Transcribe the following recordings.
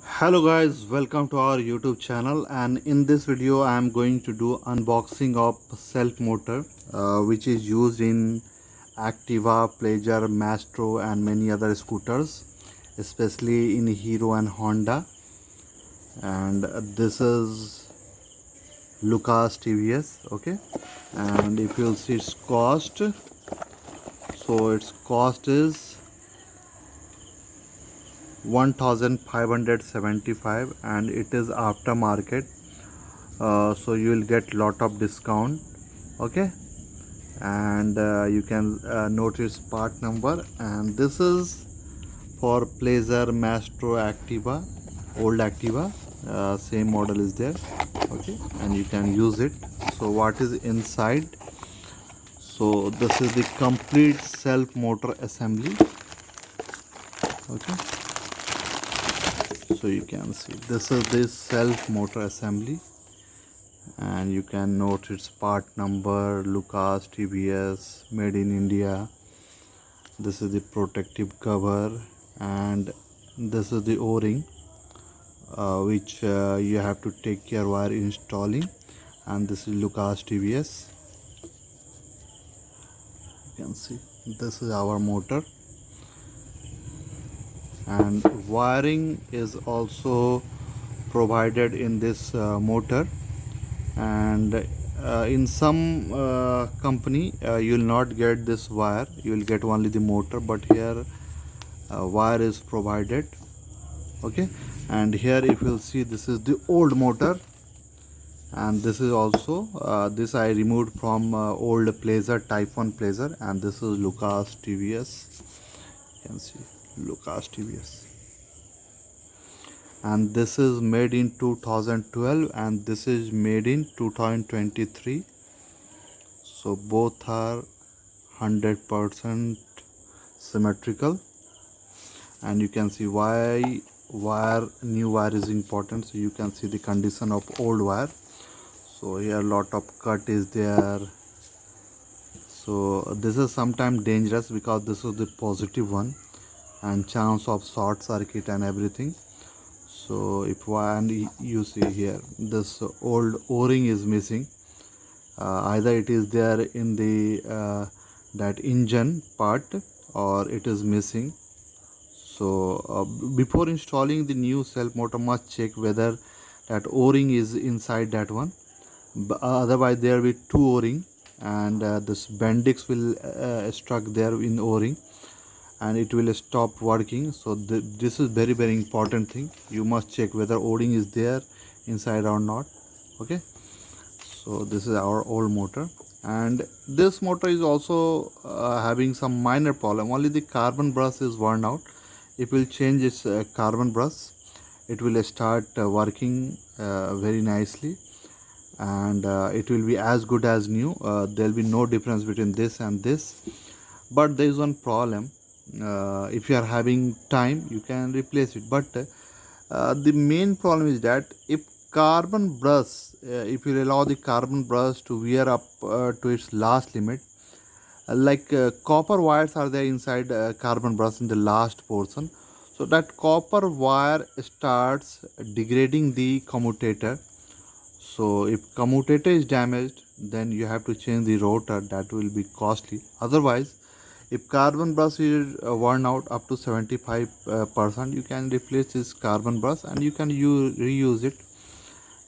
Hello guys, welcome to our YouTube channel, and in this video I am going to do unboxing of self motor which is used in Activa, Pleasure, Mastro and many other scooters, especially in Hero and Honda. And this is Lucas TVS. Okay, and if you'll see its cost, so its cost is 1575 and it is aftermarket, so you will get lot of discount. Okay, and you can notice part number, and this is for Pleasure, Mastro, Activa, old Activa, same model is there. Okay, and you can use it. So what is inside? So this is the complete self motor assembly. Okay, so you can see this is this self motor assembly, and you can note its part number, Lucas TVS, made in India. This is the protective cover, and this is the o-ring, which you have to take care while installing. And this is Lucas TVS. You can see this is our motor, and wiring is also provided in this motor. And in some company you will not get this wire, you will get only the motor, but here wire is provided. Okay, and here if you'll see, this is the old motor, and this is also this I removed from old Pleasure, Type 1 Pleasure, and this is Lucas TVS. You can see Lucas TVS, and this is made in 2012 and this is made in 2023. So both are 100% symmetrical, and you can see why new wire is important. So you can see the condition of old wire. So here lot of cut is there. So this is sometimes dangerous because this is the positive one, and chance of short circuit and everything. So if one, you see here this old o-ring is missing, either it is there in the that engine part, or it is missing. So before installing the new self motor, must check whether that o-ring is inside that one. Otherwise there will be two o-ring, and this bendix will stuck there in o-ring, and it will stop working. So this is very important thing. You must check whether o-ring is there inside or not. Okay, so this is our old motor, and this motor is also having some minor problem. Only the carbon brush is worn out. If we will change its carbon brush, it will start working very nicely, and it will be as good as new. There will be no difference between this and this, but there is one problem. If you are having time, you can replace it, but the main problem is that if carbon brush, if you allow the carbon brush to wear up to its last limit, copper wires are there inside carbon brush in the last portion, so that copper wire starts degrading the commutator. So if commutator is damaged, then you have to change the rotor. That will be costly. Otherwise, if carbon brush is worn out up to 75%, you can replace this carbon brush and you can reuse it.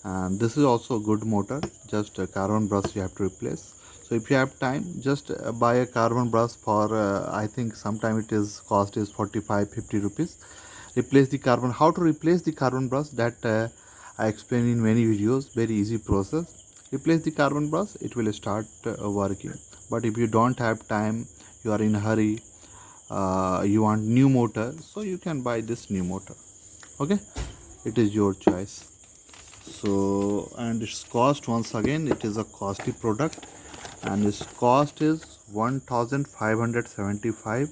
And this is also a good motor. Just a carbon brush you have to replace. So if you have time, just buy a carbon brush for I think sometime it is cost is 45-50 rupees. Replace the carbon. How to replace the carbon brush, that I explain in many videos. Very easy process. Replace the carbon brush, it will start working. But if you don't have time, you are in a hurry, you want new motor, so you can buy this new motor. Okay, it is your choice. So, and its cost, once again, it is a costly product, and its cost is 1575,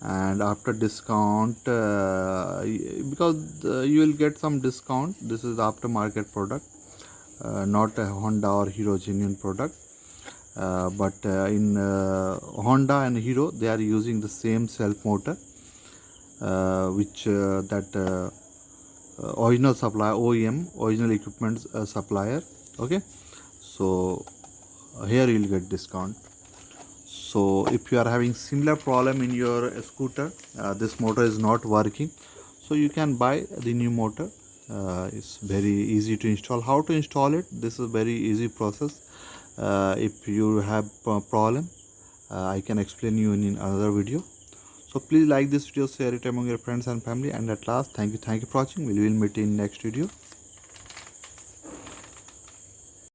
and after discount, because you will get some discount. This is the aftermarket product, not a Honda or Hero genuine product. But in Honda and Hero, they are using the same self motor, which that original supplier, OEM, original equipment supplier. Okay, so here you will get discount. So if you are having similar problem in your scooter, this motor is not working, so you can buy the new motor. It's very easy to install. How to install it? This is very easy process. If you have a problem, I can explain you in another video. So please like this video, share it among your friends and family, and at last, thank you for watching. We will meet in next video.